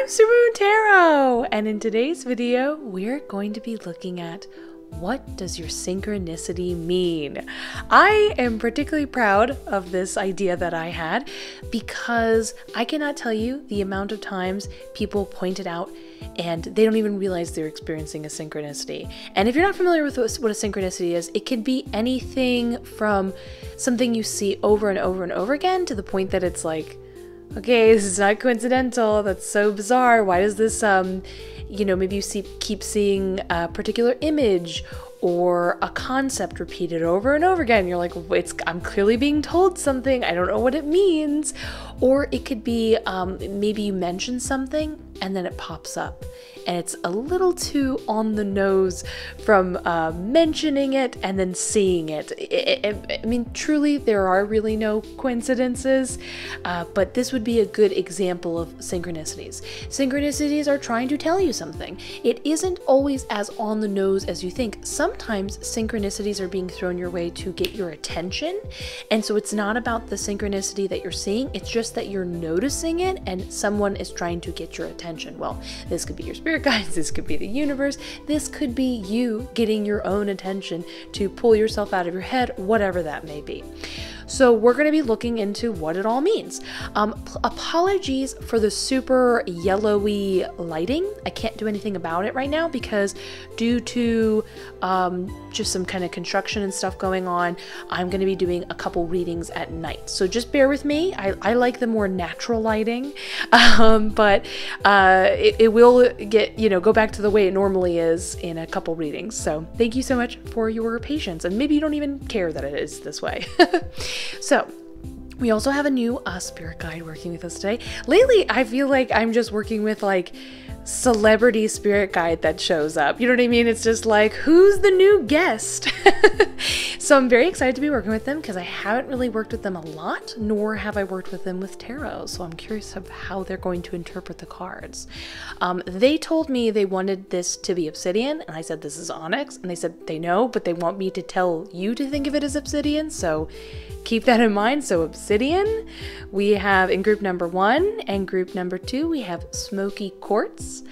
Supermoon Tarot, and in today's video, we're going to be looking at what does your synchronicity mean? I am particularly proud of this idea that I had because I cannot tell you the amount of times people point it out and they don't even realize they're experiencing a synchronicity. And if you're not familiar with what a synchronicity is, it can be anything from something you see over and over and over again to the point that it's like, okay, this is not coincidental. That's so bizarre. Why does this, maybe you keep seeing a particular image or a concept repeated over and over again. You're like, I'm clearly being told something. I don't know what it means. Or it could be maybe you mention something and then it pops up. And it's a little too on the nose from mentioning it and then seeing it. I mean, truly, there are really no coincidences, but this would be a good example of synchronicities. Synchronicities are trying to tell you something. It isn't always as on the nose as you think. Sometimes synchronicities are being thrown your way to get your attention. And so it's not about the synchronicity that you're seeing, it's just that you're noticing it and someone is trying to get your attention. Well, this could be your spirit guides, this could be the universe, this could be you getting your own attention to pull yourself out of your head, whatever that may be. So we're going to be looking into what it all means. Apologies for the super yellowy lighting. I can't do anything about it right now because due to just some kind of construction and stuff going on, I'm going to be doing a couple readings at night. So just bear with me. I like the more natural lighting, but it will go back to the way it normally is in a couple readings. So thank you so much for your patience. And maybe you don't even care that it is this way. So we also have a new spirit guide working with us today. Lately, I feel like I'm just working with like celebrity spirit guide that shows up. You know what I mean? It's just like, who's the new guest? So I'm very excited to be working with them because I haven't really worked with them a lot, nor have I worked with them with tarot. So I'm curious of how they're going to interpret the cards. They told me they wanted this to be obsidian, and I said this is onyx, and they said they know, but they want me to tell you to think of it as obsidian. So keep that in mind. So obsidian, we have in group number 1 and group number 2, we have smoky quartz.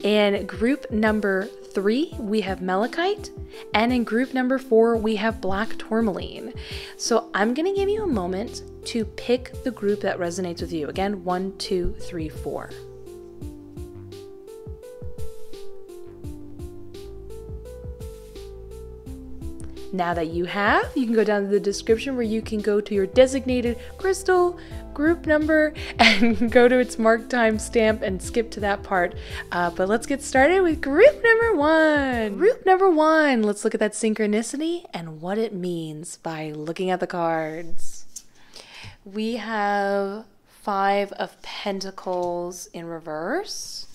And group number 3, we have malachite. And in group number 4, we have black tourmaline. So I'm going to give you a moment to pick the group that resonates with you. Again, 1, 2, 3, 4. Now that you have, you can go down to the description where you can go to your designated crystal group number and go to its mark time stamp and skip to that part. But let's get started with group number 1. Group number 1, let's look at that synchronicity and what it means by looking at the cards. We have 5 of Pentacles in reverse,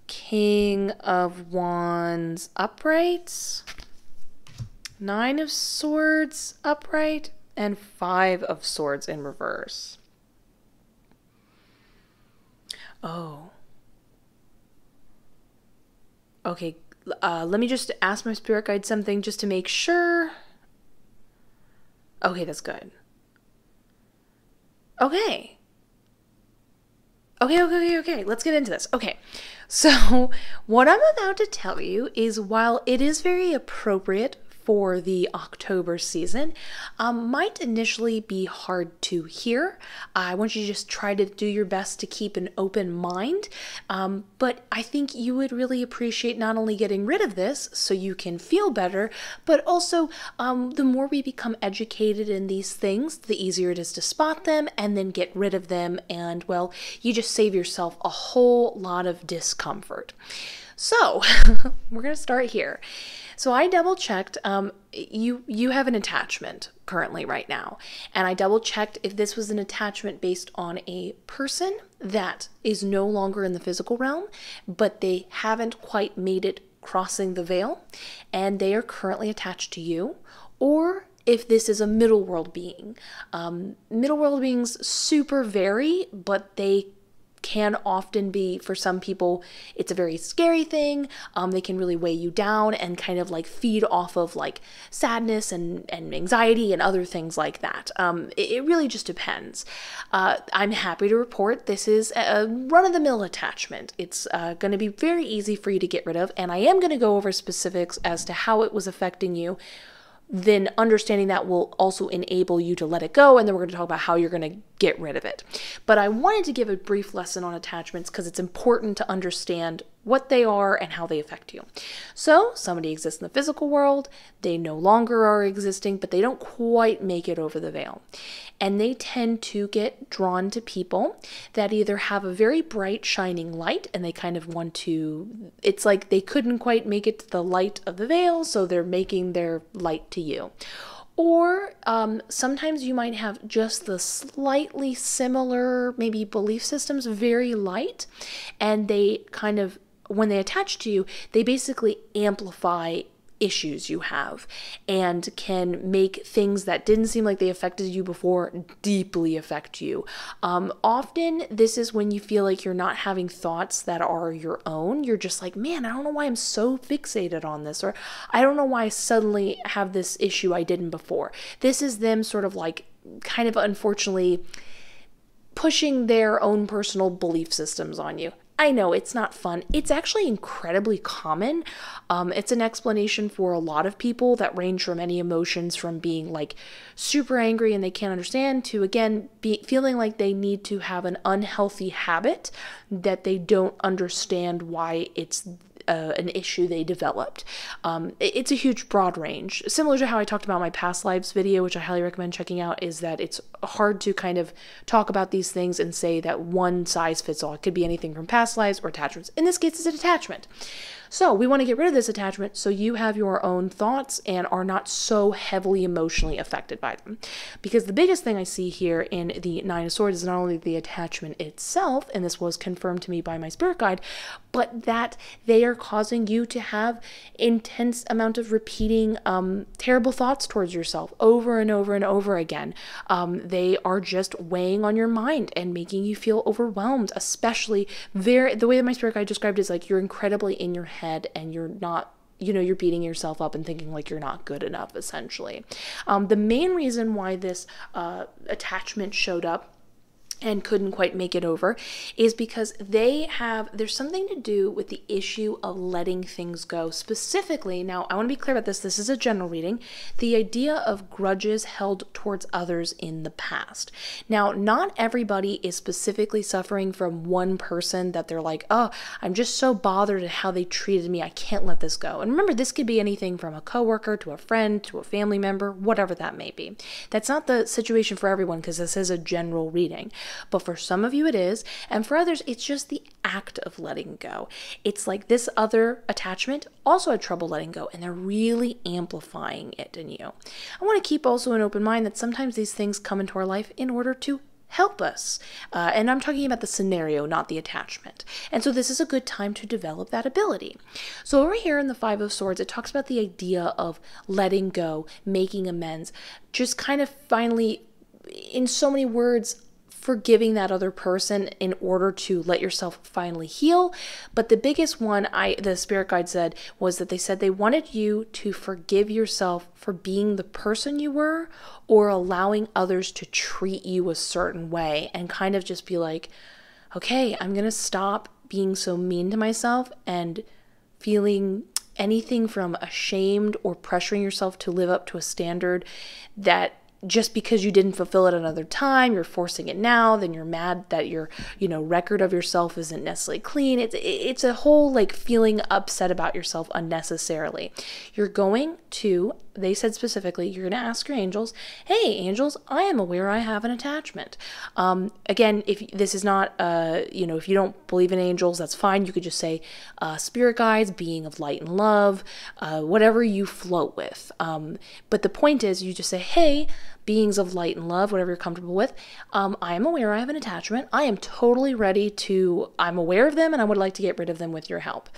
King of Wands upright, 9 of Swords upright, and 5 of Swords in reverse. Oh. Okay, let me just ask my spirit guide something just to make sure. Okay, that's good. Okay. Okay. Let's get into this. Okay. So what I'm about to tell you is while it is very appropriate for the October season, might initially be hard to hear. I want you to just try to do your best to keep an open mind, but I think you would really appreciate not only getting rid of this so you can feel better, but also the more we become educated in these things, the easier it is to spot them and then get rid of them, and well, you just save yourself a whole lot of discomfort. So we're going to start here. So I double checked, you have an attachment currently right now, and I double checked if this was an attachment based on a person that is no longer in the physical realm, but they haven't quite made it crossing the veil, and they are currently attached to you, or if this is a middle world being. Middle world beings super vary, but they can often be, for some people, it's a very scary thing. They can really weigh you down and kind of like feed off of like sadness and anxiety and other things like that. It really just depends. I'm happy to report this is a run-of-the-mill attachment. It's going to be very easy for you to get rid of, and I am going to go over specifics as to how it was affecting you. Then understanding that will also enable you to let it go, and then we're going to talk about how you're going to get rid of it. But I wanted to give a brief lesson on attachments because it's important to understand what they are and how they affect you. So somebody exists in the physical world, they no longer are existing, but they don't quite make it over the veil. And they tend to get drawn to people that either have a very bright shining light and they kind of want to, it's like they couldn't quite make it to the light of the veil, so they're making their light to you. Or sometimes you might have just the slightly similar, maybe belief systems, very light, and they kind of, when they attach to you, they basically amplify issues you have and can make things that didn't seem like they affected you before deeply affect you. Often this is when you feel like you're not having thoughts that are your own. You're just like, man, I don't know why I'm so fixated on this, or I don't know why I suddenly have this issue I didn't before. This is them sort of like kind of unfortunately pushing their own personal belief systems on you. I know it's not fun. It's actually incredibly common. It's an explanation for a lot of people that range from any emotions from being like super angry and they can't understand to, again, feeling like they need to have an unhealthy habit that they don't understand why it's an issue they developed. It's a huge broad range. Similar to how I talked about my past lives video, which I highly recommend checking out, is that it's hard to kind of talk about these things and say that one size fits all. It could be anything from past lives or attachments. In this case, it's an attachment. So we want to get rid of this attachment so you have your own thoughts and are not so heavily emotionally affected by them. Because the biggest thing I see here in the Nine of Swords is not only the attachment itself, and this was confirmed to me by my spirit guide, but that they are causing you to have intense amount of repeating terrible thoughts towards yourself over and over and over again. They are just weighing on your mind and making you feel overwhelmed, especially the way that my spirit guide described it is like you're incredibly in your head and you're not, you're beating yourself up and thinking like you're not good enough, essentially. The main reason why this attachment showed up and couldn't quite make it over is because there's something to do with the issue of letting things go. Specifically, now I want to be clear about this is a general reading, the idea of grudges held towards others in the past. Now, not everybody is specifically suffering from one person that they're like, oh, I'm just so bothered at how they treated me, I can't let this go. And remember, this could be anything from a coworker to a friend to a family member, whatever that may be. That's not the situation for everyone because this is a general reading. But for some of you it is, and for others it's just the act of letting go. It's like this other attachment also had trouble letting go, and they're really amplifying it in you. I want to keep also an open mind that sometimes these things come into our life in order to help us. And I'm talking about the scenario, not the attachment. And so this is a good time to develop that ability. So over here in the Five of Swords, it talks about the idea of letting go, making amends, just kind of finally, in so many words, forgiving that other person in order to let yourself finally heal. But the biggest one the spirit guide said was that they said they wanted you to forgive yourself for being the person you were or allowing others to treat you a certain way and kind of just be like, okay, I'm going to stop being so mean to myself and feeling anything from ashamed or pressuring yourself to live up to a standard that just because you didn't fulfill it another time, you're forcing it now, then you're mad that your, record of yourself isn't necessarily clean. It's a whole like feeling upset about yourself unnecessarily. You're going to, they said specifically, you're going to ask your angels, hey angels, I am aware I have an attachment. Again, if this is not, if you don't believe in angels, that's fine. You could just say spirit guides, being of light and love, whatever you float with. But the point is you just say, hey, beings of light and love, whatever you're comfortable with. I am aware I have an attachment. I am totally ready to, I'm aware of them and I would like to get rid of them with your help.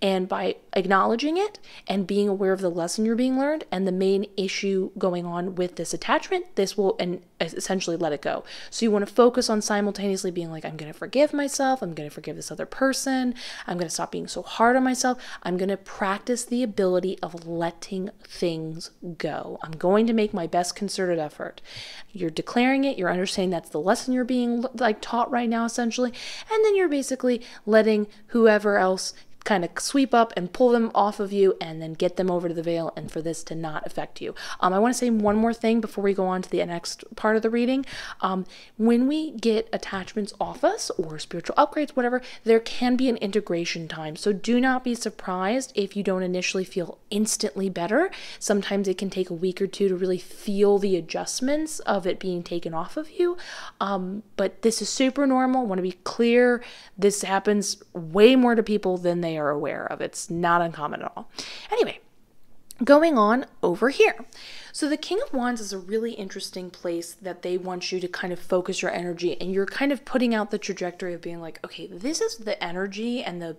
And by acknowledging it and being aware of the lesson you're being learned and the main issue going on with this attachment, this will essentially let it go. So you want to focus on simultaneously being like, I'm going to forgive myself. I'm going to forgive this other person. I'm going to stop being so hard on myself. I'm going to practice the ability of letting things go. I'm going to make my best concerted effort. You're declaring it. You're understanding that's the lesson you're being taught right now, essentially. And then you're basically letting whoever else kind of sweep up and pull them off of you and then get them over to the veil and for this to not affect you. I want to say one more thing before we go on to the next part of the reading. When we get attachments off us or spiritual upgrades, whatever, there can be an integration time. So do not be surprised if you don't initially feel instantly better. Sometimes it can take a week or two to really feel the adjustments of it being taken off of you. But this is super normal. I want to be clear. This happens way more to people than they are aware of. It's not uncommon at all. Anyway, going on over here. So the King of Wands is a really interesting place that they want you to kind of focus your energy, and you're kind of putting out the trajectory of being like, okay, this is the energy and the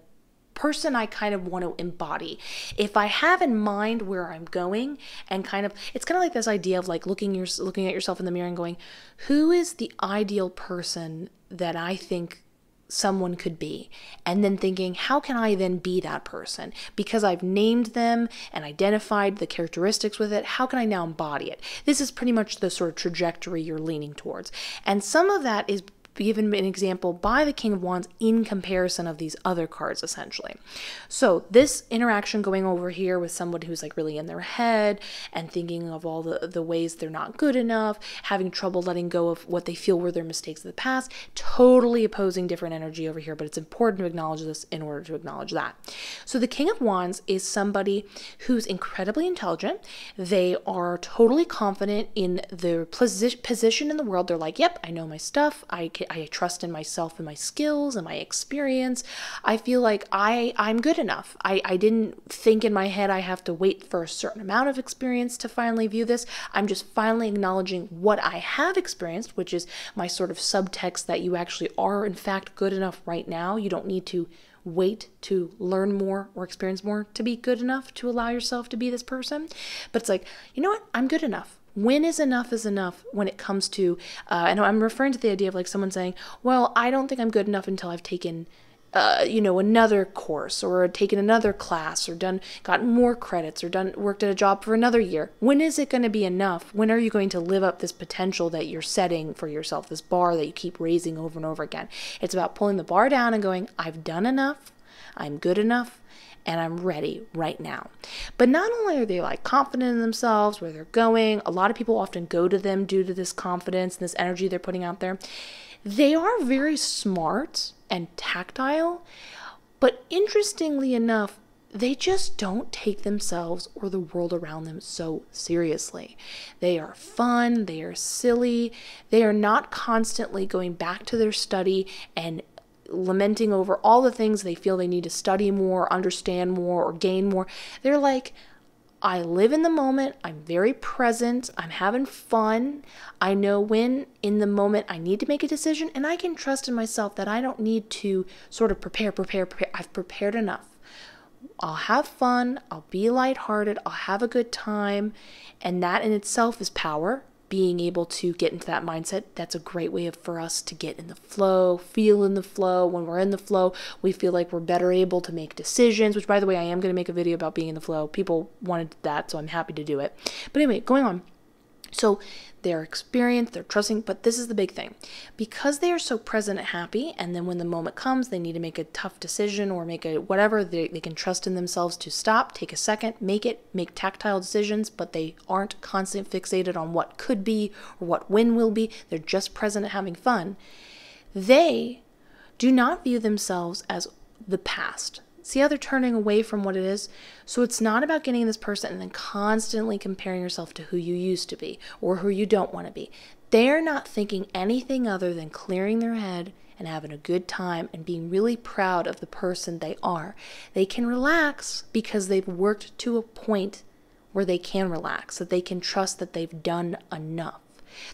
person I kind of want to embody. If I have in mind where I'm going and kind of, it's kind of like this idea of like looking at yourself in the mirror and going, who is the ideal person that I think someone could be, and then thinking, how can I then be that person? Because I've named them and identified the characteristics with it, how can I now embody it? This is pretty much the sort of trajectory you're leaning towards. And some of that is given an example by the King of Wands in comparison of these other cards, essentially. So this interaction going over here with somebody who's like really in their head and thinking of all the ways they're not good enough, having trouble letting go of what they feel were their mistakes of the past, totally opposing different energy over here, but it's important to acknowledge this in order to acknowledge that. So the King of Wands is somebody who's incredibly intelligent. They are totally confident in their position in the world. They're like, yep, I know my stuff. I trust in myself and my skills and my experience. I feel like I'm good enough. I didn't think in my head I have to wait for a certain amount of experience to finally view this. I'm just finally acknowledging what I have experienced, which is my sort of subtext that you actually are in fact good enough right now. You don't need to wait to learn more or experience more to be good enough to allow yourself to be this person. But it's like, you know what? I'm good enough. When is enough when it comes to, and I'm referring to the idea of like someone saying, well, I don't think I'm good enough until I've taken, another course or taken another class or gotten more credits or worked at a job for another year. When is it going to be enough? When are you going to live up this potential that you're setting for yourself, this bar that you keep raising over and over again? It's about pulling the bar down and going, I've done enough, I'm good enough, and I'm ready right now. But not only are they like confident in themselves, where they're going, a lot of people often go to them due to this confidence and this energy they're putting out there. They are very smart and tactile, but interestingly enough, they just don't take themselves or the world around them so seriously. They are fun, they are silly, they are not constantly going back to their study and lamenting over all the things they feel they need to study more, understand more, or gain more. They're like, I live in the moment, I'm very present, I'm having fun, I know when in the moment I need to make a decision, and I can trust in myself that I don't need to sort of prepare. I've prepared enough. I'll have fun, I'll be lighthearted, I'll have a good time, and that in itself is power. Being able to get into that mindset, that's a great way for us to get in the flow, feel in the flow. When we're in the flow, we feel like we're better able to make decisions, which by the way, I am going to make a video about being in the flow. People wanted that, so I'm happy to do it. But anyway, going on. So they're experienced, they're trusting, but this is the big thing. Because they are so present and happy, and then when the moment comes, they need to make a tough decision or make a whatever, they can trust in themselves to stop, take a second, make tactile decisions, but they aren't constantly fixated on what could be or what when will be. They're just present and having fun. They do not view themselves as the past. See how they're turning away from what it is? So it's not about getting this person and then constantly comparing yourself to who you used to be or who you don't want to be. They're not thinking anything other than clearing their head and having a good time and being really proud of the person they are. They can relax because they've worked to a point where they can relax, that they can trust that they've done enough.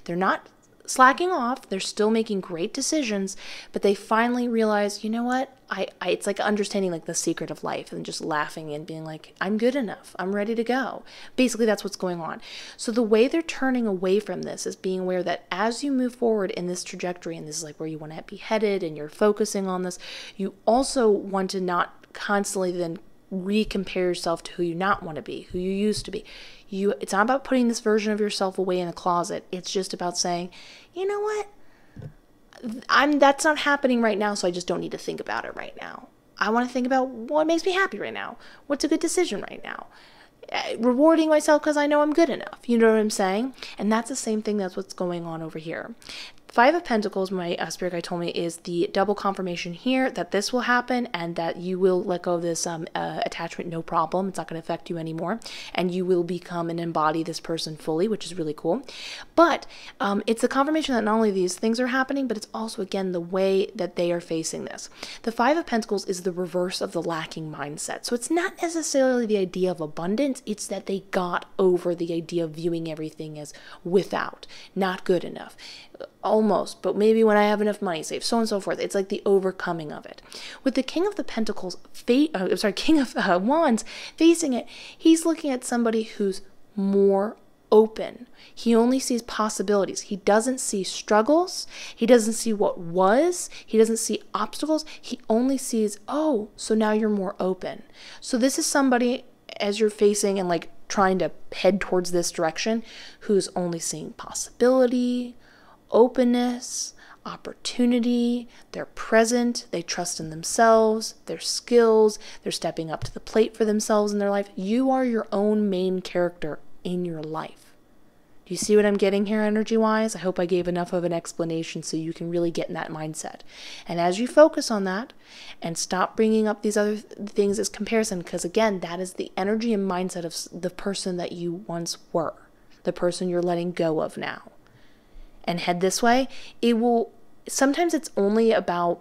They're not slacking off. They're still making great decisions, but they finally realize, you know what? It's like understanding like the secret of life and just laughing and being like, I'm good enough. I'm ready to go. Basically, that's what's going on. So the way they're turning away from this is being aware that as you move forward in this trajectory, and this is like where you want to be headed and you're focusing on this, you also want to not constantly then recompare yourself to who you not want to be, who you used to be. It's not about putting this version of yourself away in a closet. It's just about saying, you know what? That's not happening right now, so I just don't need to think about it right now. I want to think about what makes me happy right now. What's a good decision right now? Rewarding myself because I know I'm good enough. You know what I'm saying? And that's the same thing. That's what's going on over here. Five of Pentacles, my spirit guide told me, is the double confirmation here that this will happen and that you will let go of this attachment, no problem. It's not going to affect you anymore. And you will become and embody this person fully, which is really cool. But it's the confirmation that not only these things are happening, but it's also, again, the way that they are facing this. The Five of Pentacles is the reverse of the lacking mindset. So it's not necessarily the idea of abundance. It's that they got over the idea of viewing everything as without, not good enough. Almost, but maybe when I have enough money saved, so on and so forth. It's like the overcoming of it. With the King of the Pentacles, King of Wands facing it, he's looking at somebody who's more open. He only sees possibilities. He doesn't see struggles. He doesn't see what was. He doesn't see obstacles. He only sees, oh, so now you're more open. So this is somebody, as you're facing and like trying to head towards this direction, who's only seeing possibility, openness, opportunity. They're present, they trust in themselves, their skills, they're stepping up to the plate for themselves in their life. You are your own main character in your life. Do you see what I'm getting here energy-wise? I hope I gave enough of an explanation so you can really get in that mindset. And as you focus on that and stop bringing up these other things as comparison, because again, that is the energy and mindset of the person that you once were, the person you're letting go of now. And head this way, sometimes it's only about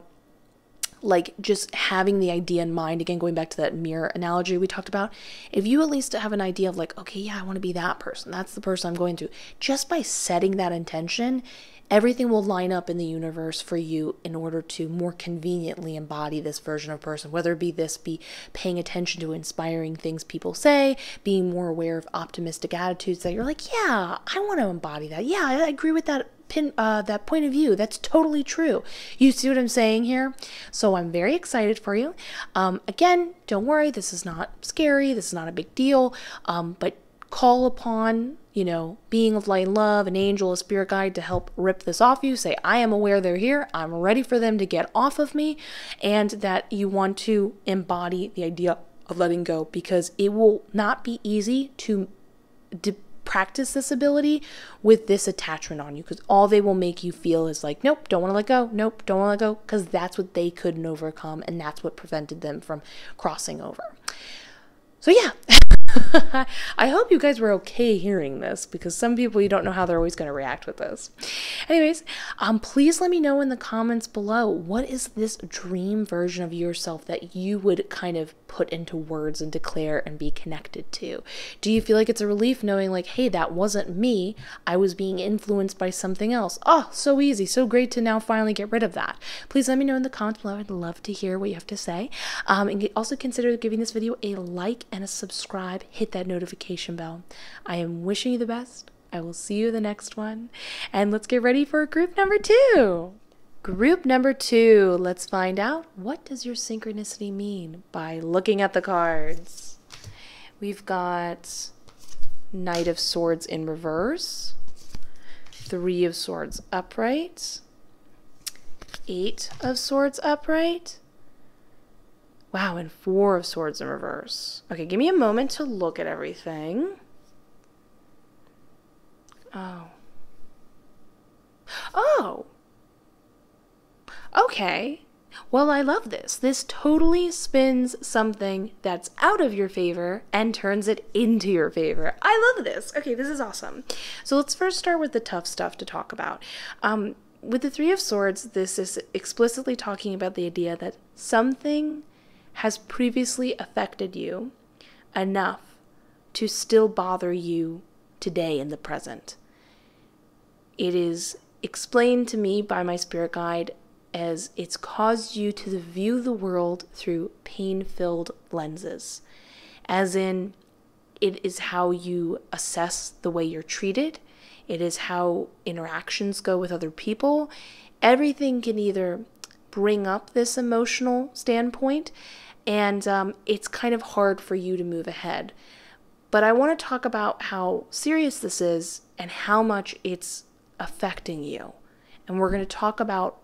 like just having the idea in mind. Again, going back to that mirror analogy we talked about, if you at least have an idea of like, okay, yeah, I want to be that person. That's the person I'm going to. Just by setting that intention, everything will line up in the universe for you in order to more conveniently embody this version of person, whether it be paying attention to inspiring things people say, being more aware of optimistic attitudes that you're like, yeah, I want to embody that. Yeah, I agree with that point of view. That's totally true. You see what I'm saying here? So I'm very excited for you. Again, don't worry. This is not scary. This is not a big deal. But call upon, being of light and love, an angel, a spirit guide to help rip this off you. Say, I am aware they're here. I'm ready for them to get off of me. And that you want to embody the idea of letting go, because it will not be easy to practice this ability with this attachment on you, because all they will make you feel is like, nope, don't want to let go. Nope, don't want to let go, because that's what they couldn't overcome, and that's what prevented them from crossing over. So yeah. I hope you guys were okay hearing this, because some people, you don't know how they're always going to react with this. Anyways, please let me know in the comments below, what is this dream version of yourself that you would kind of put into words and declare and be connected to? Do you feel like it's a relief knowing like, hey, that wasn't me, I was being influenced by something else? Oh, so easy, so great to now finally get rid of that. Please let me know in the comments below. I'd love to hear what you have to say. And also consider giving this video a like and a subscribe. Hit that notification bell. I am wishing you the best. I will see you in the next one. And let's get ready for group number 2. Group number 2. Let's find out, what does your synchronicity mean by looking at the cards. We've got Knight of Swords in reverse, 3 of Swords upright, 8 of Swords upright. Wow, and 4 of Swords in reverse. Okay, give me a moment to look at everything. Oh. Okay. Well, I love this. This totally spins something that's out of your favor and turns it into your favor. I love this. Okay, this is awesome. So let's first start with the tough stuff to talk about. With the 3 of Swords, this is explicitly talking about the idea that something has previously affected you enough to still bother you today in the present. it is explained to me by my spirit guide as it's caused you to view the world through pain-filled lenses. As in, it is how you assess the way you're treated. It is how interactions go with other people. Everything can either bring up this emotional standpoint, and it's kind of hard for you to move ahead. But I want to talk about how serious this is and how much it's affecting you. And we're going to talk about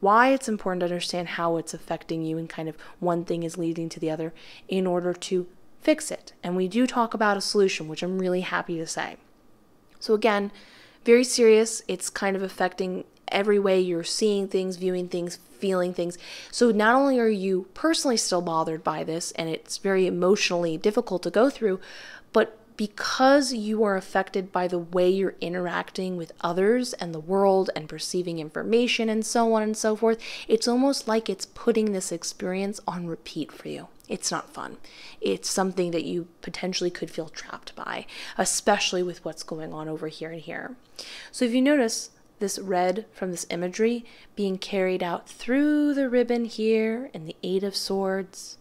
why it's important to understand how it's affecting you and kind of one thing is leading to the other in order to fix it. And we do talk about a solution, which I'm really happy to say. So again, very serious. It's kind of affecting every way you're seeing things, viewing things, feeling things. So not only are you personally still bothered by this, and it's very emotionally difficult to go through, but because you are affected by the way you're interacting with others and the world and perceiving information and so on and so forth, it's almost like it's putting this experience on repeat for you. It's not fun. It's something that you potentially could feel trapped by, especially with what's going on over here and here. So if you notice this red from this imagery being carried out through the ribbon here in the Eight of Swords,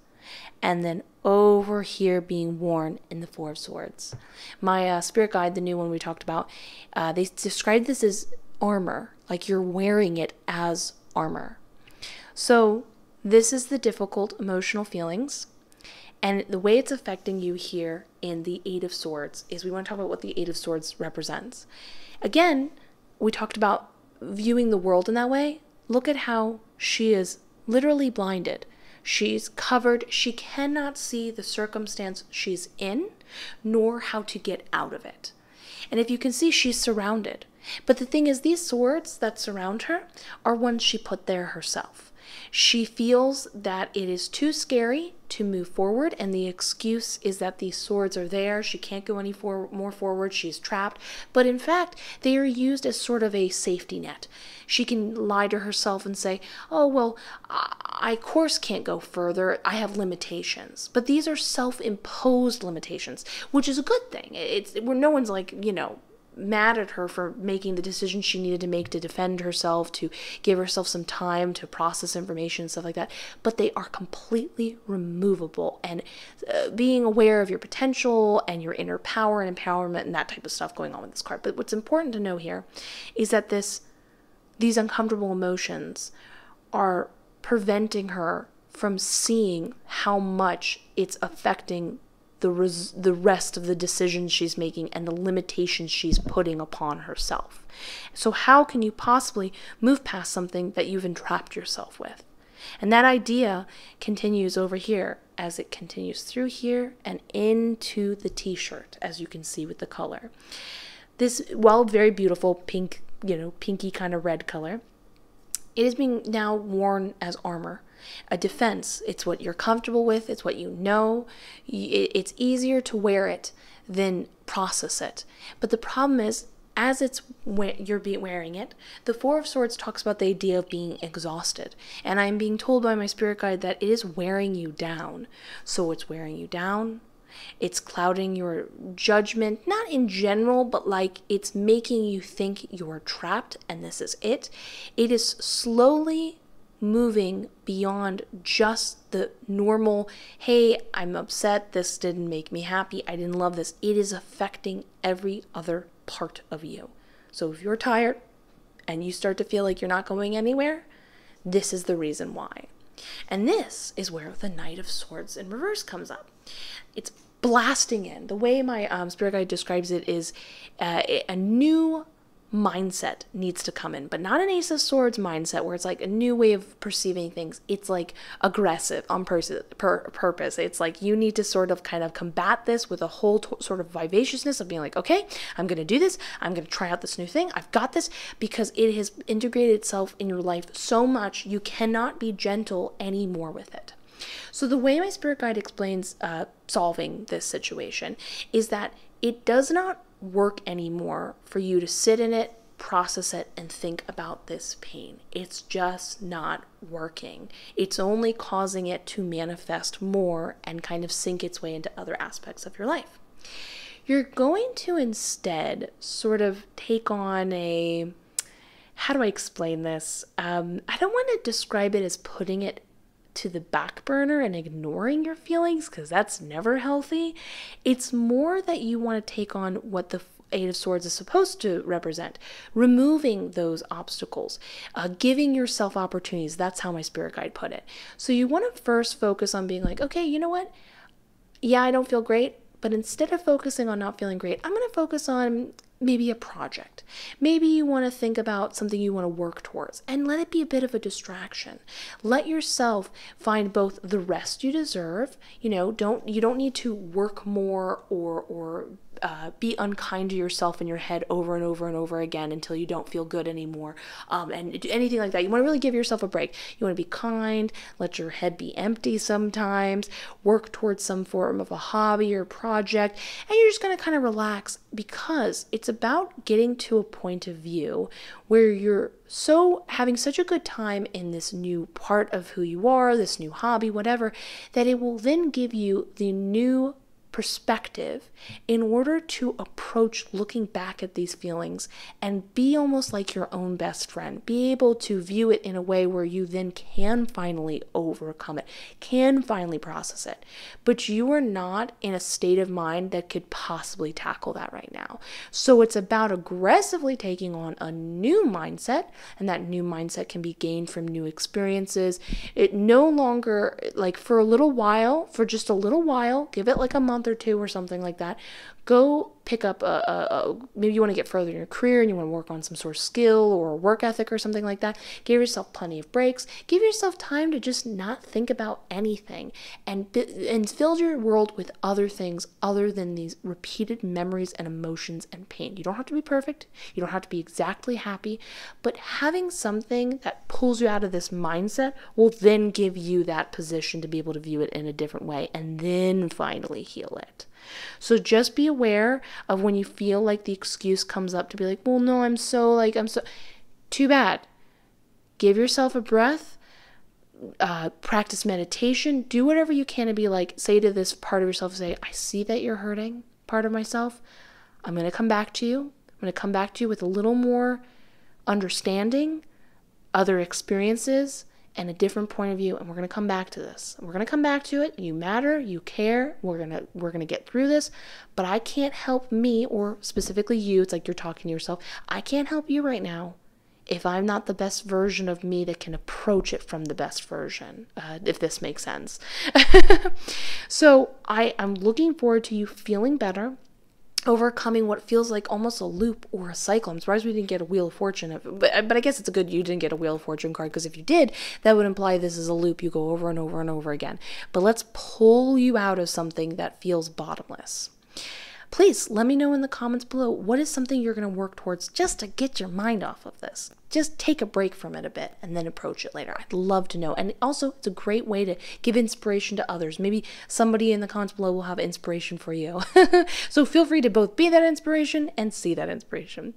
and then over here being worn in the Four of Swords. My spirit guide, the new one we talked about, they described this as armor, like you're wearing it as armor. So this is the difficult emotional feelings, and the way it's affecting you here in the Eight of Swords is we want to talk about what the Eight of Swords represents. Again, we talked about viewing the world in that way. Look at how she is literally blinded. She's covered. She cannot see the circumstance she's in, nor how to get out of it. And if you can see, she's surrounded. But the thing is, these swords that surround her are ones she put there herself. She feels that it is too scary to move forward, and the excuse is that these swords are there. She can't go any more forward. She's trapped. But in fact, they are used as sort of a safety net. She can lie to herself and say, oh, well, I of course can't go further. I have limitations. But these are self-imposed limitations, which is a good thing. It's where no one's like, mad at her for making the decision she needed to make to defend herself, to give herself some time to process information and stuff like that. But they are completely removable, and being aware of your potential and your inner power and empowerment and that type of stuff going on with this card. But what's important to know here is that these uncomfortable emotions are preventing her from seeing how much it's affecting the rest of the decisions she's making and the limitations she's putting upon herself. So how can you possibly move past something that you've entrapped yourself with? And that idea continues over here as it continues through here and into the t-shirt, as you can see with the color. This, while very beautiful pink, pinky kind of red color, it is being now worn as armor. A defense. It's what you're comfortable with. It's what you know. It's easier to wear it than process it. But the problem is, as you're wearing it, the Four of Swords talks about the idea of being exhausted. And I'm being told by my spirit guide that it is wearing you down. So it's wearing you down. It's clouding your judgment, not in general, but like it's making you think you're trapped and this is it. It is slowly moving beyond just the normal, hey, I'm upset, this didn't make me happy, I didn't love this. It is affecting every other part of you. So if you're tired and you start to feel like you're not going anywhere, this is the reason why. And this is where the Knight of Swords in reverse comes up. It's blasting in. The way my spirit guide describes it is a new mindset needs to come in, but not an Ace of Swords mindset where it's like a new way of perceiving things. It's like aggressive on purpose. It's like you need to sort of kind of combat this with a whole sort of vivaciousness of being like, okay, I'm going to do this. I'm going to try out this new thing. I've got this, because it has integrated itself in your life so much you cannot be gentle anymore with it. So the way my spirit guide explains solving this situation is that it does not work anymore for you to sit in it, process it, and think about this pain. It's just not working. It's only causing it to manifest more and kind of sink its way into other aspects of your life. you're going to instead sort of take on a, how do I explain this? I don't want to describe it as putting it to the back burner and ignoring your feelings, because that's never healthy. It's more that you want to take on what the Eight of Swords is supposed to represent, removing those obstacles, giving yourself opportunities. That's how my spirit guide put it. So you want to first focus on being like, okay, you know what? Yeah, I don't feel great, but instead of focusing on not feeling great, I'm going to focus on maybe a project. Maybe you want to think about something you want to work towards, and let it be a bit of a distraction. Let yourself find both the rest you deserve. You don't need to work more or be unkind to yourself in your head over and over and over again until you don't feel good anymore, and do anything like that. You want to really give yourself a break. You want to be kind, let your head be empty sometimes, work towards some form of a hobby or project, and you're just going to kind of relax, because it's about getting to a point of view where you're having such a good time in this new part of who you are, this new hobby, whatever, that it will then give you the new perspective in order to approach looking back at these feelings and be almost like your own best friend. Be able to view it in a way where you then can finally overcome it, can finally process it. But you are not in a state of mind that could possibly tackle that right now. So it's about aggressively taking on a new mindset, and that new mindset can be gained from new experiences. It no longer, like for just a little while, give it like a month or two or something like that, go pick up maybe you want to get further in your career and you want to work on some sort of skill or work ethic or something like that. Give yourself plenty of breaks. Give yourself time to just not think about anything, and fill your world with other things other than these repeated memories and emotions and pain. You don't have to be perfect. You don't have to be exactly happy, but having something that pulls you out of this mindset will then give you that position to be able to view it in a different way and then finally heal it. So just be aware of when you feel like the excuse comes up to be like, well, no, I'm so too bad. Give yourself a breath, practice meditation, do whatever you can to be like, say to this part of yourself, say, I see that you're hurting, part of myself. I'm going to come back to you. I'm going to come back to you with a little more understanding, other experiences, and a different point of view, and we're going to come back to this. We're going to come back to it. You matter, you care. We're going to get through this, but I can't help me, or specifically you. It's like you're talking to yourself. I can't help you right now if I'm not the best version of me that can approach it from the best version, if this makes sense. So I'm looking forward to you feeling better, overcoming what feels like almost a loop or a cycle. I'm surprised we didn't get a Wheel of Fortune, but I guess it's a good you didn't get a Wheel of Fortune card, because if you did, that would imply this is a loop you go over and over and over again. But let's pull you out of something that feels bottomless. Please let me know in the comments below, what is something you're going to work towards just to get your mind off of this? Just take a break from it a bit and then approach it later. I'd love to know. And also, it's a great way to give inspiration to others. Maybe somebody in the comments below will have inspiration for you. So feel free to both be that inspiration and see that inspiration.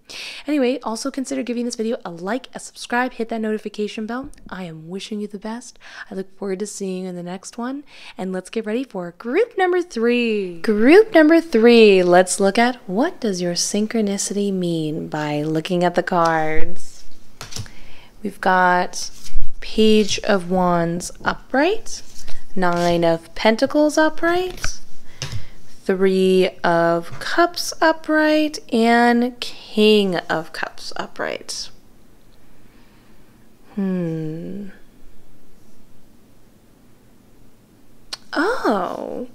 Anyway, also consider giving this video a like, a subscribe, hit that notification bell. I am wishing you the best. I look forward to seeing you in the next one. And let's get ready for group number 3. Group number 3. Let's look at, what does your synchronicity mean, by looking at the cards. We've got Page of Wands upright, 9 of Pentacles upright, 3 of Cups upright, and King of Cups upright. Oh.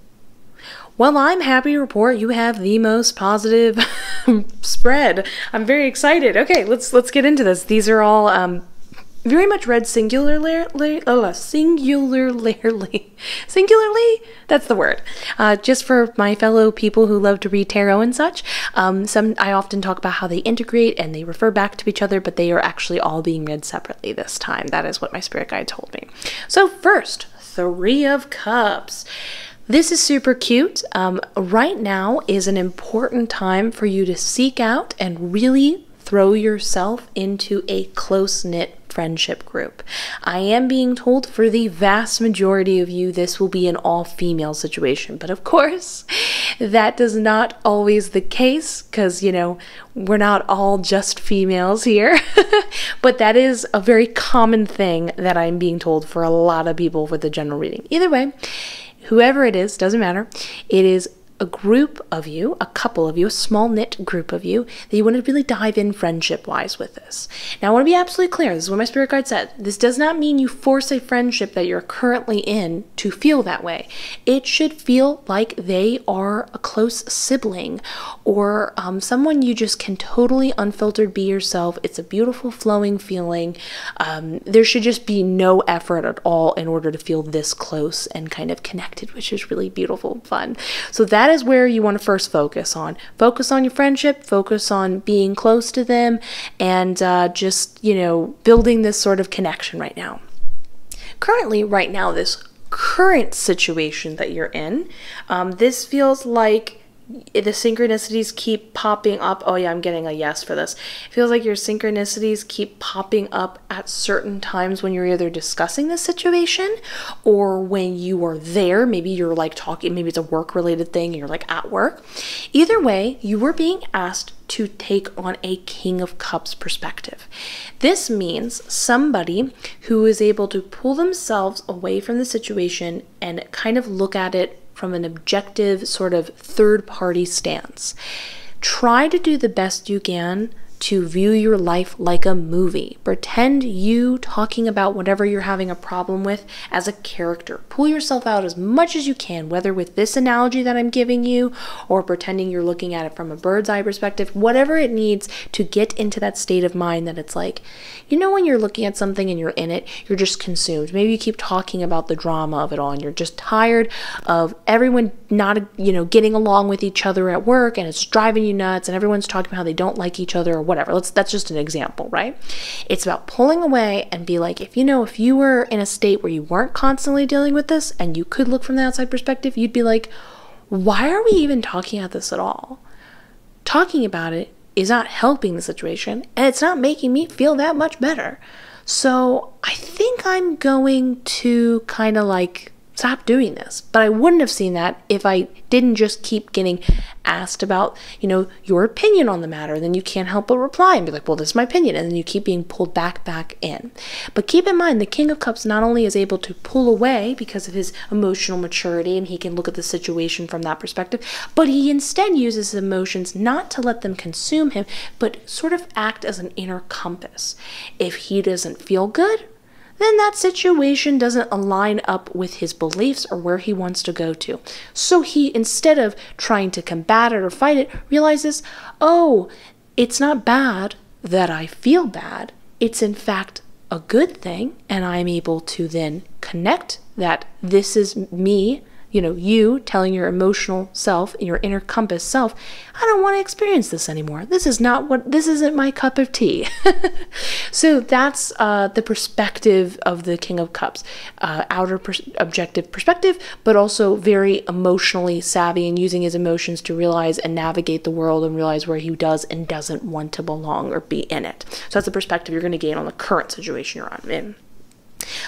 Well, I'm happy to report you have the most positive spread. I'm very excited. Okay, let's get into this. These are all very much read singularly. Singularly? That's the word. Just for my fellow people who love to read tarot and such. I often talk about how they integrate and they refer back to each other, but they are actually all being read separately this time. That is what my spirit guide told me. So first, 3 of Cups. This is super cute. Right now is an important time for you to seek out and really throw yourself into a close-knit friendship group. I am being told for the vast majority of you, this will be an all-female situation. But of course, that is not always the case because, you know, we're not all just females here. But that is a very common thing that I'm being told for a lot of people with the general reading. Either way, whoever it is, doesn't matter. It is a group of you, a couple of you, a small knit group of you that you want to really dive in friendship-wise with this. Now, I want to be absolutely clear. This is what my spirit guide said. This does not mean you force a friendship that you're currently in to feel that way. It should feel like they are a close sibling or someone you just can totally unfiltered be yourself. It's a beautiful flowing feeling. There should just be no effort at all in order to feel this close and kind of connected, which is really beautiful and fun. So that is where you want to first focus on. Focus on your friendship, focus on being close to them, and just, you know, building this sort of connection right now. Currently, right now, this current situation that you're in, this feels like the synchronicities keep popping up. Oh yeah, I'm getting a yes for this. It feels like your synchronicities keep popping up at certain times when you're either discussing the situation or when you are there. Maybe you're like talking, maybe it's a work related thing, you're like at work. Either way, you were being asked to take on a King of Cups perspective. This means somebody who is able to pull themselves away from the situation and kind of look at it from an objective sort of third-party stance. Try to do the best you can to view your life like a movie. Pretend you talking about whatever you're having a problem with as a character. Pull yourself out as much as you can, whether with this analogy that I'm giving you or pretending you're looking at it from a bird's eye perspective, whatever it needs to get into that state of mind that it's like, you know, when you're looking at something and you're in it, you're just consumed. Maybe you keep talking about the drama of it all and you're just tired of everyone not, you know, getting along with each other at work and it's driving you nuts and everyone's talking about how they don't like each other or whatever. That's just an example, right? It's about pulling away and be like, if you were in a state where you weren't constantly dealing with this and you could look from the outside perspective, you'd be like, why are we even talking about this at all? Talking about it is not helping the situation and it's not making me feel that much better. So I think I'm going to kind of like stop doing this. But I wouldn't have seen that if I didn't just keep getting asked about, you know, your opinion on the matter. Then you can't help but reply and be like, well, this is my opinion. And then you keep being pulled back in. But keep in mind, the King of Cups not only is able to pull away because of his emotional maturity and he can look at the situation from that perspective, but he instead uses his emotions not to let them consume him, but sort of act as an inner compass. If he doesn't feel good, then that situation doesn't align up with his beliefs or where he wants to go to. So he, instead of trying to combat it or fight it, realizes, oh, it's not bad that I feel bad. It's in fact a good thing, and I'm able to then connect that this is me, you know, you telling your emotional self, your inner compass self, I don't want to experience this anymore. This isn't my cup of tea. So that's the perspective of the King of Cups. Objective perspective, but also very emotionally savvy and using his emotions to realize and navigate the world and realize where he does and doesn't want to belong or be in it. So that's the perspective you're going to gain on the current situation you're in.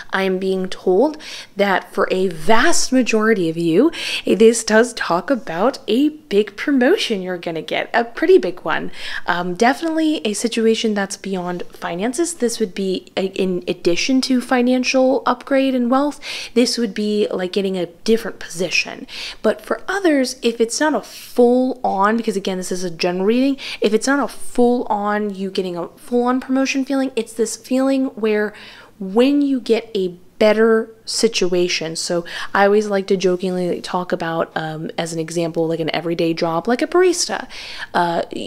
I am being told that for a vast majority of you, this does talk about a big promotion you're going to get, a pretty big one. Definitely a situation that's beyond finances. This would be in addition to financial upgrade and wealth. This would be like getting a different position. But for others, if it's not a full on, because again, this is a general reading, if it's not a full on, you getting a full on promotion feeling, it's this feeling where when you get a better situation. So I always like to jokingly talk about, as an example, like an everyday job, like a barista.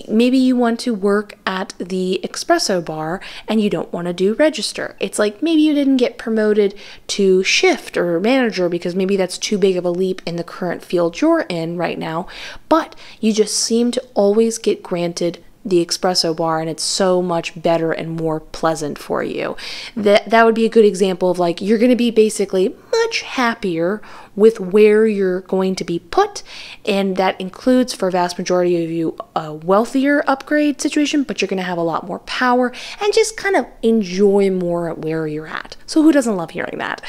Maybe you want to work at the espresso bar and you don't want to do register. It's like maybe you didn't get promoted to shift or manager because maybe that's too big of a leap in the current field you're in right now, but you just seem to always get granted the espresso bar and it's so much better and more pleasant for you. That would be a good example of like, you're going to be basically much happier with where you're going to be put, and that includes for a vast majority of you a wealthier upgrade situation, but you're going to have a lot more power and just kind of enjoy more at where you're at. So who doesn't love hearing that?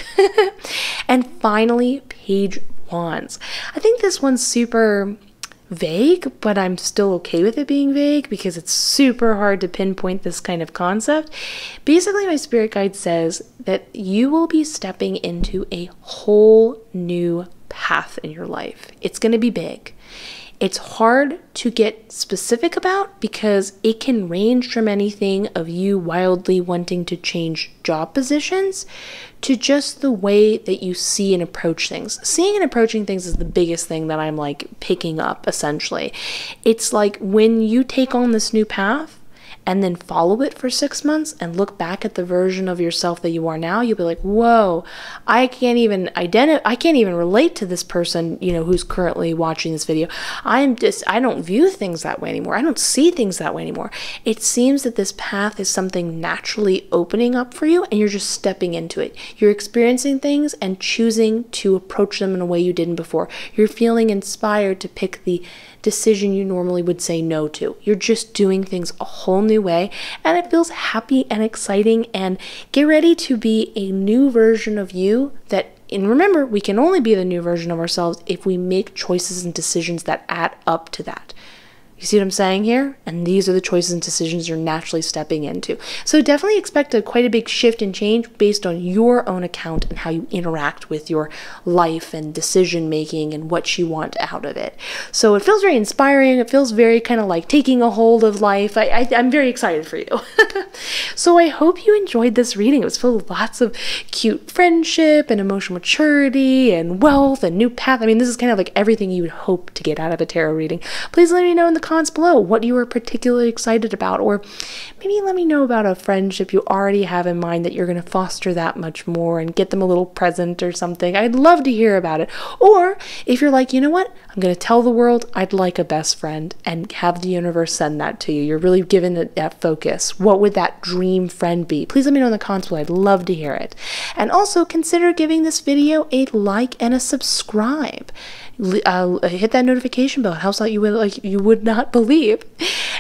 And finally, Page of Wands. I think this one's super vague, but I'm still okay with it being vague because it's super hard to pinpoint this kind of concept. Basically, my spirit guide says that you will be stepping into a whole new path in your life. It's going to be big. It's hard to get specific about because it can range from anything of you wildly wanting to change job positions to just the way that you see and approach things. Seeing and approaching things is the biggest thing that I'm like picking up essentially. It's like when you take on this new path and then follow it for 6 months and look back at the version of yourself that you are now, you'll be like, whoa, I can't even relate to this person, you know, who's currently watching this video. I don't view things that way anymore. I don't see things that way anymore. It seems that this path is something naturally opening up for you and you're just stepping into it. You're experiencing things and choosing to approach them in a way you didn't before. You're feeling inspired to pick the decision you normally would say no to. You're just doing things a whole new way, and it feels happy and exciting, and get ready to be a new version of you and remember, we can only be the new version of ourselves if we make choices and decisions that add up to that. You see what I'm saying here? And these are the choices and decisions you're naturally stepping into. So definitely expect quite a big shift and change based on your own account and how you interact with your life and decision making and what you want out of it. So it feels very inspiring. It feels very kind of like taking a hold of life. I'm very excited for you. So I hope you enjoyed this reading. It was full of lots of cute friendship and emotional maturity and wealth and new path. I mean, this is kind of like everything you would hope to get out of a tarot reading. Please let me know in the comments below what you were particularly excited about, or maybe let me know about a friendship you already have in mind that you're going to foster that much more and get them a little present or something. I'd love to hear about it. Or if you're like, you know what, I'm going to tell the world I'd like a best friend, and have the universe send that to you. You're really given it that focus. What would that dream friend be? Please let me know in the comments below. I'd love to hear it. And also consider giving this video a like and a subscribe. Hit that notification bell. It helps out you with like you would not believe.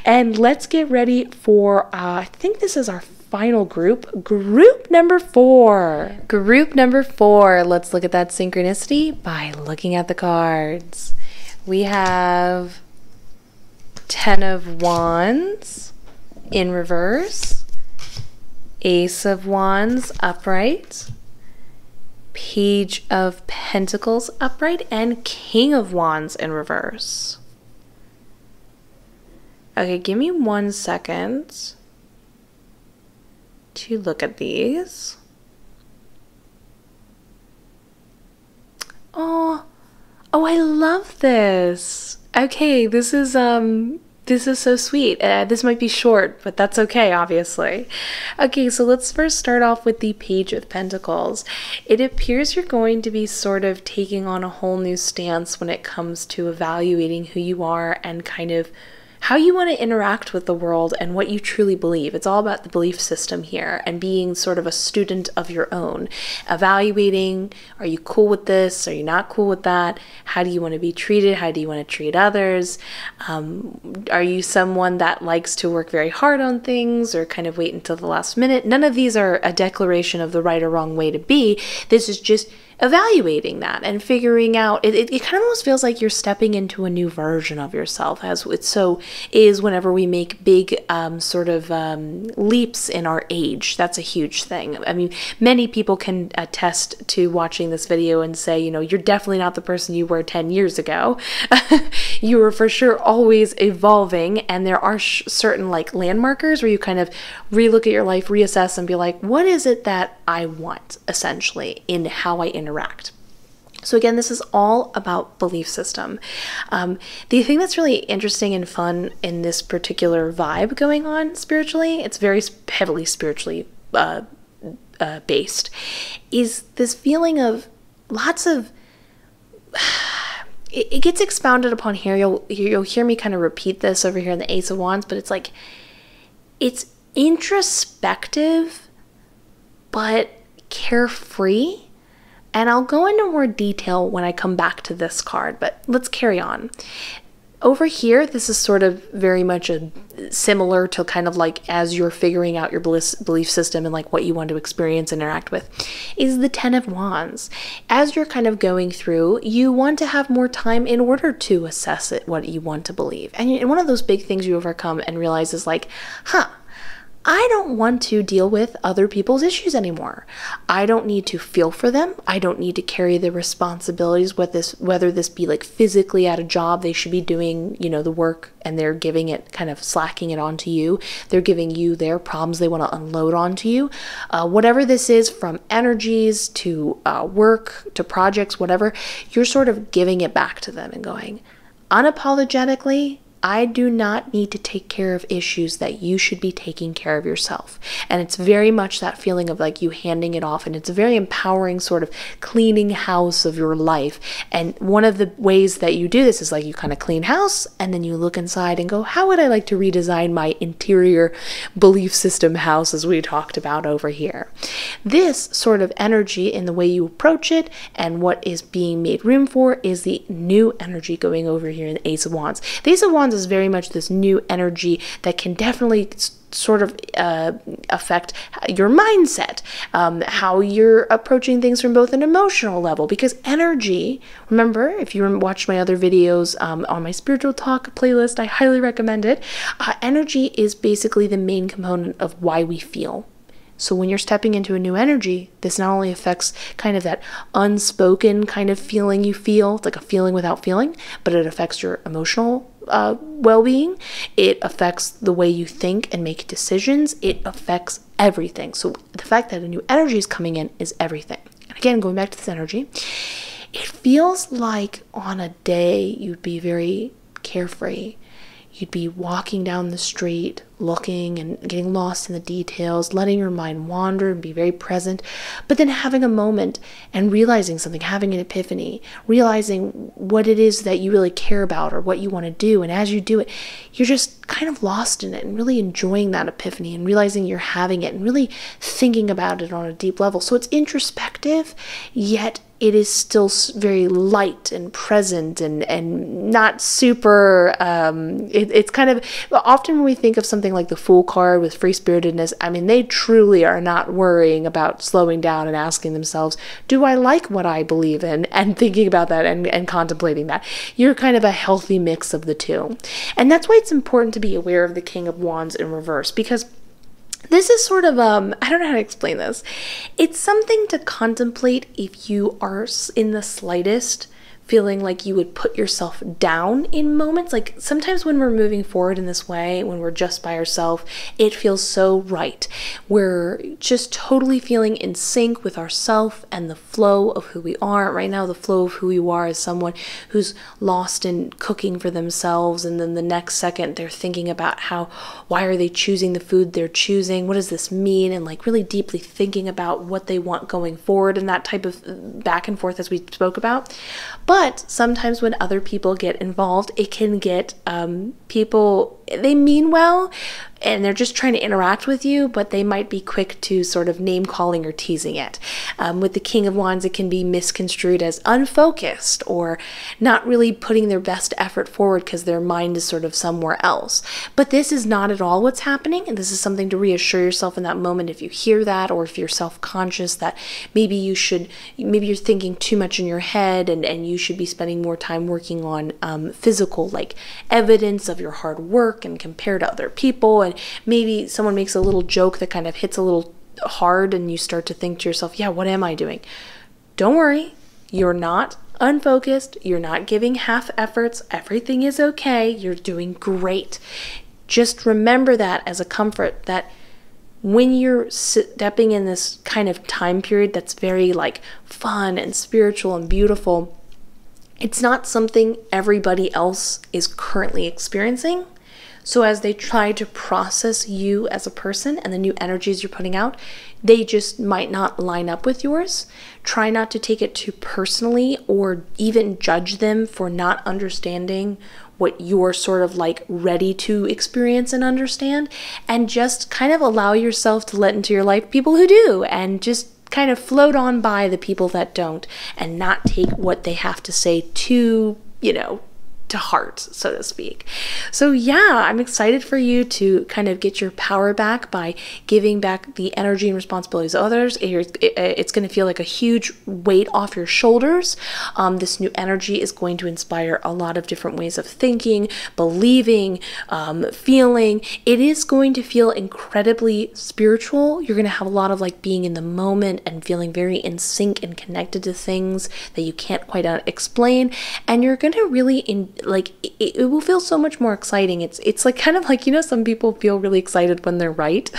And let's get ready for I think this is our final group number 4. Group number 4. Let's look at that synchronicity by looking at the cards. We have 10 of Wands in reverse, Ace of Wands upright, Page of Pentacles upright, and King of Wands in reverse. Okay, give me 1 second to look at these. Oh, I love this. Okay, this is so sweet. This might be short, but that's okay, obviously. Okay, so let's first start off with the Page of Pentacles. It appears you're going to be sort of taking on a whole new stance when it comes to evaluating who you are and kind of how you want to interact with the world and what you truly believe. It's all about the belief system here and being sort of a student of your own. Evaluating, are you cool with this? Are you not cool with that? How do you want to be treated? How do you want to treat others? Are you someone that likes to work very hard on things or kind of wait until the last minute? None of these are a declaration of the right or wrong way to be. This is just evaluating that and figuring out, it kind of almost feels like you're stepping into a new version of yourself, as it so is whenever we make big leaps in our age. That's a huge thing. I mean, many people can attest to watching this video and say, you know, you're definitely not the person you were 10 years ago. You were for sure always evolving, and there are certain like landmarkers where you kind of relook at your life, reassess, and be like, what is it that I want essentially in how I interact? So again, this is all about belief system. The thing that's really interesting and fun in this particular vibe going on spiritually, it's very heavily spiritually based, is this feeling of lots of it gets expounded upon here. You'll hear me kind of repeat this over here in the Ace of Wands, but it's like, it's introspective, but carefree. And I'll go into more detail when I come back to this card, but let's carry on. Over here, this is sort of very much similar to kind of like as you're figuring out your belief system and like what you want to experience and interact with, is the Ten of Wands. As you're kind of going through, you want to have more time in order to assess it, what you want to believe. And one of those big things you overcome and realize is like, I don't want to deal with other people's issues anymore. I don't need to feel for them. I don't need to carry the responsibilities with this, whether this be like physically at a job, they should be doing, you know, the work and they're giving it, kind of slacking it onto you. They're giving you their problems they want to unload onto you. Whatever this is, from energies to work to projects, whatever, you're sort of giving it back to them and going, unapologetically, I do not need to take care of issues that you should be taking care of yourself. And it's very much that feeling of like you handing it off, and it's a very empowering sort of cleaning house of your life. And one of the ways that you do this is like you kind of clean house and then you look inside and go, how would I like to redesign my interior belief system house, as we talked about over here? This sort of energy in the way you approach it and what is being made room for is the new energy going over here in the Ace of Wands. The Ace of Wands is very much this new energy that can definitely sort of affect your mindset, how you're approaching things from both an emotional level, because energy, remember, if you watched my other videos on my spiritual talk playlist, I highly recommend it. Energy is basically the main component of why we feel. So when you're stepping into a new energy, this not only affects kind of that unspoken kind of feeling you feel, it's like a feeling without feeling, but it affects your emotional well-being. It affects the way you think and make decisions. It affects everything. So the fact that a new energy is coming in is everything. And again, going back to this energy, it feels like on a day you'd be very carefree. You'd be walking down the street, looking and getting lost in the details, letting your mind wander and be very present, but then having a moment and realizing something, having an epiphany, realizing what it is that you really care about or what you want to do. And as you do it, you're just kind of lost in it and really enjoying that epiphany and realizing you're having it and really thinking about it on a deep level. So it's introspective, yet it is still very light and present and not super, it's kind of, often when we think of something like the Fool card with free-spiritedness, I mean, they truly are not worrying about slowing down and asking themselves, do I like what I believe in? And thinking about that and contemplating that. You're kind of a healthy mix of the two. And that's why it's important to be aware of the King of Wands in reverse, because this is sort of, I don't know how to explain this. It's something to contemplate if you are in the slightest feeling like you would put yourself down in moments. Like sometimes when we're moving forward in this way, when we're just by ourselves, it feels so right. We're just totally feeling in sync with ourself and the flow of who we are. Right now, the flow of who you are is someone who's lost in cooking for themselves, and then the next second they're thinking about why are they choosing the food they're choosing? What does this mean? And like really deeply thinking about what they want going forward, and that type of back and forth as we spoke about. But sometimes when other people get involved, it can get people, they mean well, and they're just trying to interact with you, but they might be quick to sort of name calling or teasing it. With the King of Wands, it can be misconstrued as unfocused or not really putting their best effort forward because their mind is sort of somewhere else. But this is not at all what's happening, and this is something to reassure yourself in that moment if you hear that, or if you're self-conscious that maybe you're thinking too much in your head and you should be spending more time working on physical, like evidence of your hard work and compare to other people. And maybe someone makes a little joke that kind of hits a little hard and you start to think to yourself, yeah, what am I doing? Don't worry, you're not unfocused, you're not giving half efforts, everything is okay, you're doing great. Just remember that as a comfort, that when you're stepping in this kind of time period that's very like fun and spiritual and beautiful, it's not something everybody else is currently experiencing. So as they try to process you as a person and the new energies you're putting out, They just might not line up with yours. Try not to take it too personally or even judge them for not understanding what you're sort of like ready to experience and understand, and just kind of allow yourself to let into your life people who do, and just kind of float on by the people that don't, and not take what they have to say to heart, so to speak. So yeah, I'm excited for you to kind of get your power back by giving back the energy and responsibilities of others. It's going to feel like a huge weight off your shoulders. This new energy is going to inspire a lot of different ways of thinking, believing, feeling. It is going to feel incredibly spiritual. You're going to have a lot of like being in the moment and feeling very in sync and connected to things that you can't quite explain. And you're going to really it will feel so much more exciting. It's like kind of like, some people feel really excited when they're right.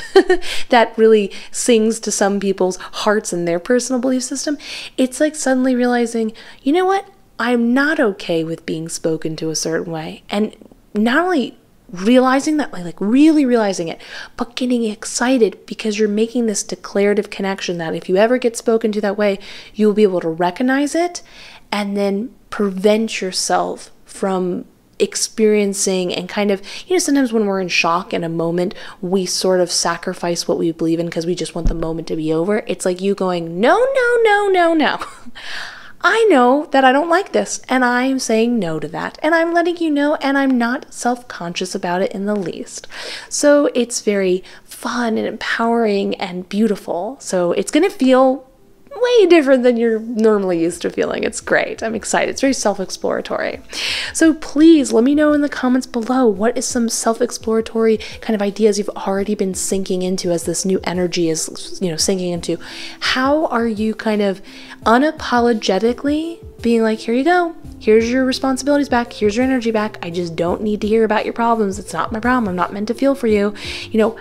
That really sings to some people's hearts and their personal belief system. It's like suddenly realizing, you know what? I'm not okay with being spoken to a certain way. And not only realizing that, like really realizing it, but getting excited because you're making this declarative connection that if you ever get spoken to that way, you'll be able to recognize it and then prevent yourself from experiencing and kind of, sometimes when we're in shock in a moment, we sort of sacrifice what we believe in because we just want the moment to be over. It's like you going, no, no, no, no, no. I know that I don't like this, and I'm saying no to that, and I'm letting you know, and I'm not self-conscious about it in the least. So it's very fun and empowering and beautiful. So it's going to feel way different than you're normally used to feeling. It's great. I'm excited. It's very self-exploratory. So please let me know in the comments below, what is some self-exploratory kind of ideas you've already been sinking into as this new energy is, sinking into. How are you kind of unapologetically being like, here you go. Here's your responsibilities back. Here's your energy back. I just don't need to hear about your problems. It's not my problem. I'm not meant to feel for you.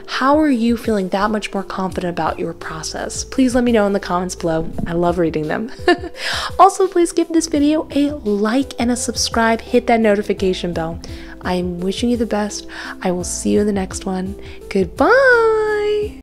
How are you feeling that much more confident about your process? Please let me know in the comments below. I love reading them. Also, please give this video a like and a subscribe. Hit that notification bell. I'm wishing you the best. I will see you in the next one. Goodbye.